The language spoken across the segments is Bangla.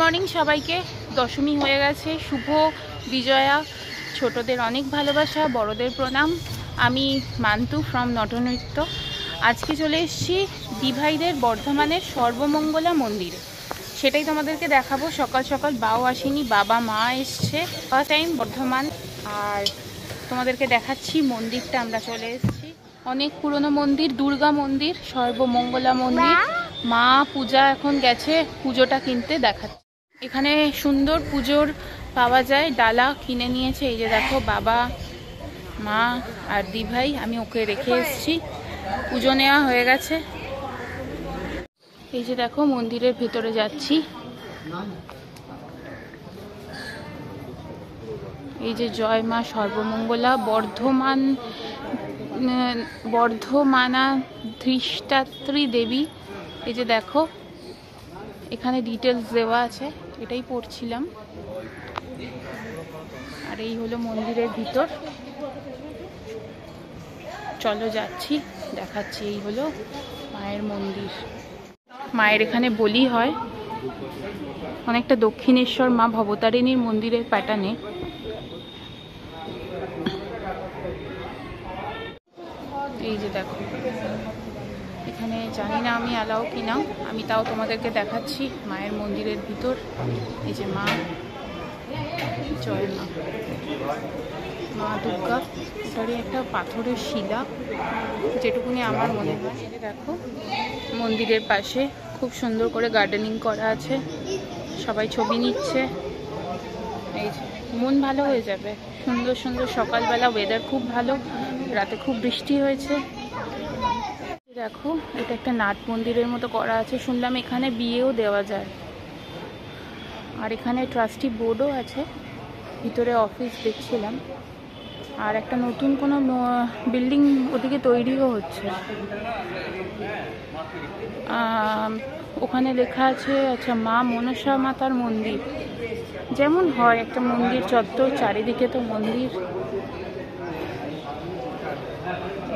মর্নিং সবাইকে। দশমী হয়ে গেছে, শুভ বিজয়া। ছোটদের অনেক ভালোবাসা, বড়দের প্রণাম। আমি মান্তু ফ্রম নটনৃত্য। আজকে চলে এসেছি দিভাইদের বর্ধমানের সর্বমঙ্গলা মন্দিরে, সেটাই তোমাদেরকে দেখাবো। সকাল সকাল বাও আসেনি, বাবা মা এসছে, ফার্স্ট টাইম বর্ধমান। আর তোমাদেরকে দেখাচ্ছি মন্দিরটা। আমরা চলে এসেছি, অনেক পুরনো মন্দির, দুর্গা মন্দির, সর্বমঙ্গলা মন্দির। মা পূজা এখন গেছে পুজোটা কিনতে, দেখাচ্ছে। এখানে সুন্দর পুজোর পাওয়া যায়, ডালা কিনে নিয়েছে। এই যে দেখো, বাবা মা আর দিভাই, আমি ওকে রেখে এসেছি। পুজো নেওয়া হয়ে গেছে। এই যে দেখো, মন্দিরের ভেতরে যাচ্ছি। এই যে জয় মা সর্বমঙ্গলা বর্ধমানা ধৃষ্টাত্রী দেবী। এই যে দেখো, এখানে ডিটেলস দেওয়া আছে, এটাই পড়ছিলাম। আর এই হলো মন্দিরের ভিতর। চলো যাচ্ছি, দেখাচ্ছি। এই হলো মায়ের মন্দির। মায়ের এখানে বলি হয়, অনেকটা দক্ষিণেশ্বর মা ভবতারিণীর মন্দিরের প্যাটার্নে। এই যে দেখো, এখানে জানি না আমি অ্যালাউ কিনা, আমি তাও তোমাদেরকে দেখাচ্ছি। মায়ের মন্দিরের ভিতর এই যে মা, জয় মা, মা দুর্গা। ওটারই একটা পাথরের শিলা, যেটুকুনি আমার মনে হয়। দেখো, মন্দিরের পাশে খুব সুন্দর করে গার্ডেনিং করা আছে, সবাই ছবি নিচ্ছে। এই যে, মন ভালো হয়ে যাবে। সুন্দর সুন্দর সকালবেলা, ওয়েদার খুব ভালো, রাতে খুব বৃষ্টি হয়েছে। দেখো, এটা একটা নাট মন্দিরের মতো করা আছে, শুনলাম এখানে বিয়েও দেওয়া যায়। আর এখানে ট্রাস্টি বোর্ডও আছে, ভিতরে অফিস দেখছিলাম। আর একটা নতুন কোনো বিল্ডিং ওদিকে তৈরিও হচ্ছে। ওখানে লেখা আছে, আচ্ছা, মা মনসা মাতার মন্দির। যেমন হয় একটা মন্দির চত্বর, চারিদিকে তো মন্দির।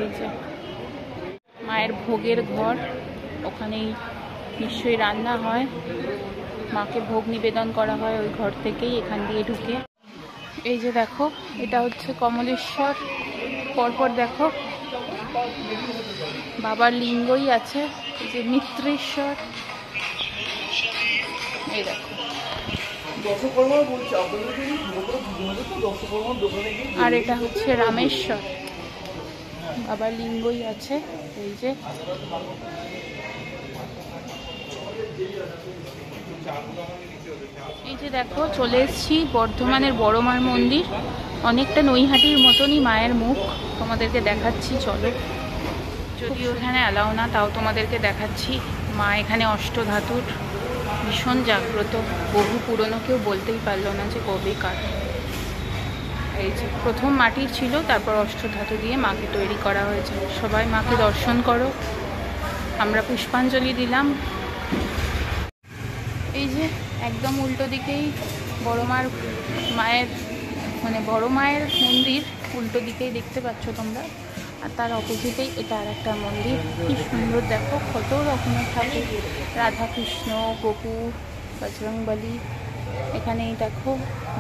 এই যে মায়ের ভোগের ঘর, ওখানেই নিশ্চয়ই রান্না হয়, মাকে ভোগ নিবেদন করা হয় ওই ঘর থেকেই, এখান দিয়ে ঢুকে। এই যে দেখো, এটা হচ্ছে কমলেশ্বর। পরপর দেখো, বাবার লিঙ্গই আছে। এই যে মিত্রেশ্বর, এই দেখো। আর এটা হচ্ছে রামেশ্বর, বাবার লিঙ্গই আছে। এই যে দেখো, চলে এসেছি বর্ধমানের বড় মার মন্দির। অনেকটা নৈহাটির মতনই মায়ের মুখ, তোমাদেরকে দেখাচ্ছি। চলো, যদিও এখানে অ্যালাউ না, তাও তোমাদেরকে দেখাচ্ছি। মা এখানে অষ্টধাতুর, ভীষণ জাগ্রত, বহু পুরনো, কেউ বলতেই পারলো না যে কবে কার। এই যে প্রথম মাটির ছিল, তারপর অষ্টধাতু দিয়ে মাকে তৈরি করা হয়েছে। সবাই মাকে দর্শন করো। আমরা পুষ্পাঞ্জলি দিলাম। এই যে একদম উল্টো দিকেই বড় মায়ের মানে বড় মায়ের মন্দির, উল্টো দিকেই দেখতে পাচ্ছ তোমরা। আর তার অপোজিটেই এটা আর একটা মন্দির। কি সুন্দর দেখো, কত রকমের ঠাকুর, রাধা কৃষ্ণ, গোপু, বজরংবলী। এখানেই দেখো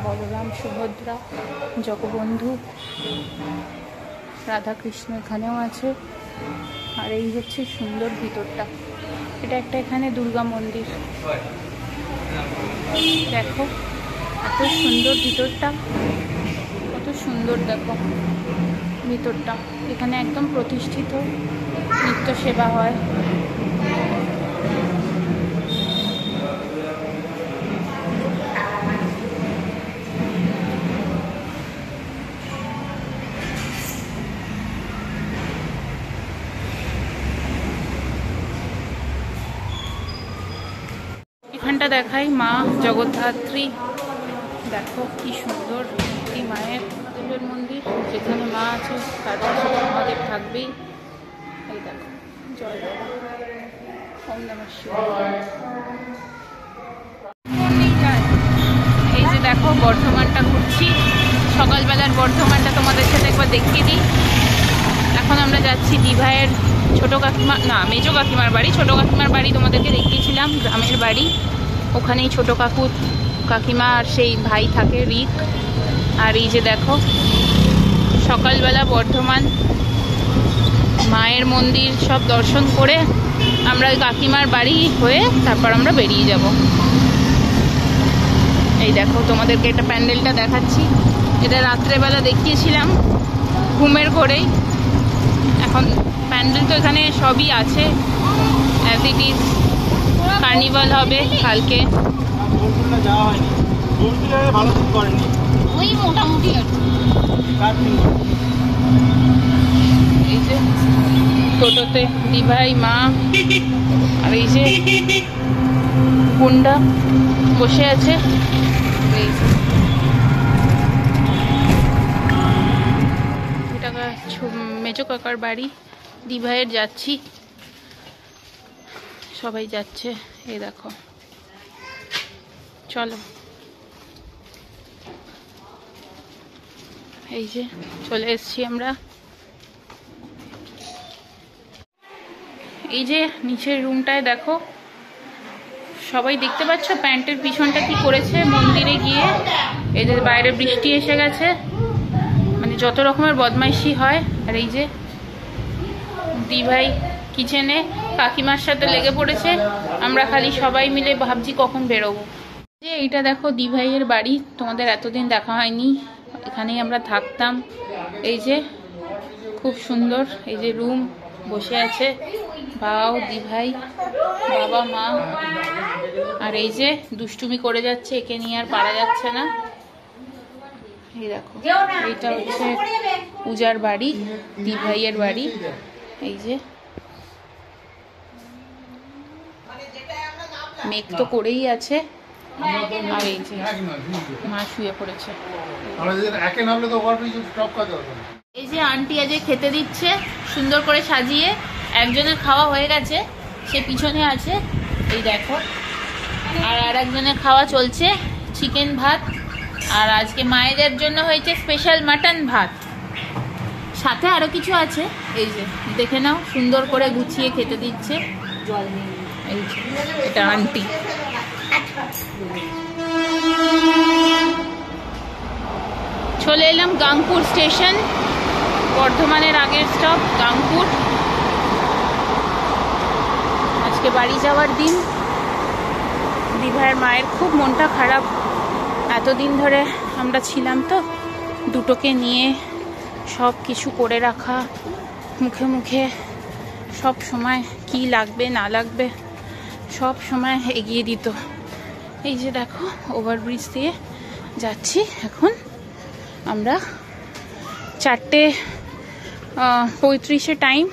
বলরাম, সুভদ্রা, জগবন্ধু, রাধা কৃষ্ণ এখানেও আছে। আর এই হচ্ছে সুন্দর ভিতরটা। এটা একটা এখানে দুর্গা মন্দির। দেখো এত সুন্দর ভিতরটা, কত সুন্দর দেখো ভিতরটা। এখানে একদম প্রতিষ্ঠিত, নিত্য সেবা হয়। এখানটা দেখাই, মা জগদ্ধাত্রী। দেখো কি সুন্দর এই মায়ের মন্দির। যেখানে মা আছে তার পাশে আমাদের থাকবেই। এই দেখো, জয় বাবা, ওম নমঃ শিবায়। এই যে দেখো, বর্ধমানটা ঘুরছি। সকালবেলার বর্ধমানটা তোমাদের সাথে একবার দেখিয়ে দিই। এখন আমরা যাচ্ছি দিভাইয়ের ছোটো কাকিমা, না মেজো কাকিমার বাড়ি। ছোটো কাকিমার বাড়ি তোমাদেরকে দেখিয়েছিলাম, গ্রামের বাড়ি। ওখানেই ছোট কাকু কাকিমা আর সেই ভাই থাকে রিক। আর এই যে দেখো সকালবেলা বর্ধমান মায়ের মন্দির সব দর্শন করে আমরা ওই কাকিমার বাড়ি হয়ে তারপর আমরা বেরিয়ে যাব। এই দেখো তোমাদেরকে এটা প্যান্ডেলটা দেখাচ্ছি। এটা রাত্রেবেলা দেখিয়েছিলাম ঘুমের ঘোরেই। এখন প্যান্ডেল তো এখানে সবই আছে, অ্যাজ ইট ইজ। কার্নিভাল হবে কালকে। ওই মোটামুটি এই যে টোটোতে দিভাই মা আর এই যে গুন্ডা বসে আছে। এটা মেজো কাকার বাড়ি, দিভাইয়ের যাচ্ছি, সবাই যাচ্ছে। এই দেখো চলো, এই যে চলে এসছি আমরা। এই যে নিচের রুমটায় দেখো সবাই দেখতে পাচ্ছ প্যান্টের পিছনটা কি করেছে মন্দিরে গিয়ে। এই যে বাইরে বৃষ্টি এসে গেছে, মানে যত রকমের বদমাইশি হয়। আর এই যে দিভাই কিচেনে কাকিমার সাথে লেগে পড়েছে, আমরা খালি সবাই মিলে ভাবছি কখন বেরোবো। যে এইটা দেখো দিভাইয়ের বাড়ি, তোমাদের এতদিন দেখা হয়নি, এখানেই আমরা থাকতাম। এই যে খুব সুন্দর এই যে রুম, বসে আছে ভাও দিভাই বাবা মা। আর এই যে দুষ্টুমি করে যাচ্ছে, একে নিয়ে আর পারা যাচ্ছে না। এই দেখো এইটা হচ্ছে পূজার বাড়ি, দিভাইয়ের বাড়ি। এই যে মেঘ তো করেই আছে। আর এই যে মা শুয়ে পড়েছে। এই যে আন্টি আজ খেতে দিচ্ছে সুন্দর করে সাজিয়ে। একজনের খাওয়া হয়ে গেছে, সে পিছনে আছে এই দেখো। আর একজনের খাওয়া চলছে, চিকেন ভাত। আর আজকে মায়েদের জন্য হয়েছে স্পেশাল মাটন ভাত, সাথে আরো কিছু আছে। এই যে দেখে নাও, সুন্দর করে গুছিয়ে খেতে দিচ্ছে। এই যে এটা আন্টি। চলে এলাম গাংপুর স্টেশন, বর্ধমানের আগের স্টপ গাংপুর। আজকে বাড়ি যাওয়ার দিন। দিভাইয়ের মায়ের খুব মনটা খারাপ, এতদিন ধরে আমরা ছিলাম তো, দুটোকে নিয়ে সব কিছু করে রাখা, মুখে মুখে সব সময় কি লাগবে না লাগবে সব সময় এগিয়ে দিত। এই যে দেখো ওভারব্রিজ দিয়ে যাচ্ছি এখন আমরা। 4:35 টাইম,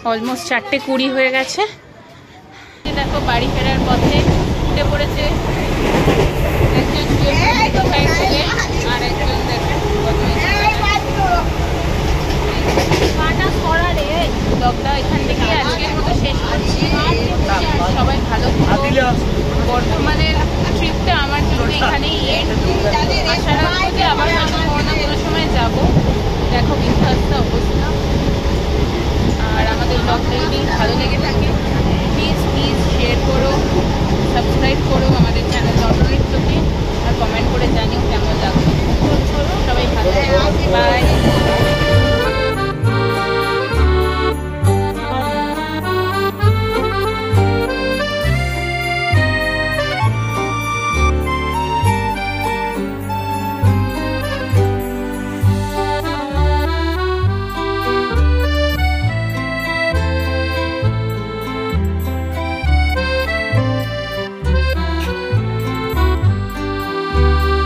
অলমোস্ট 4:20 হয়ে গেছে। দেখো বাড়ি ফেরার পথে উঠে পড়েছে একজন, আর একজন দেখো ব্লগটা এখান থেকে আজকের মতো শেষ করছি। সবাই ভালো থাকো। বর্ধমানের ট্রিপটা আমার জন্য এখানেই আশা রাখবো যে আবার কোনো না কোনো সময় যাবো। দেখো বিধ্বস্ত অবস্থা। আর আমাদের ব্লগটা যদি ভালো লেগে থাকে প্লিজ শেয়ার করো, সাবস্ক্রাইব করো আমাদের চ্যানেল।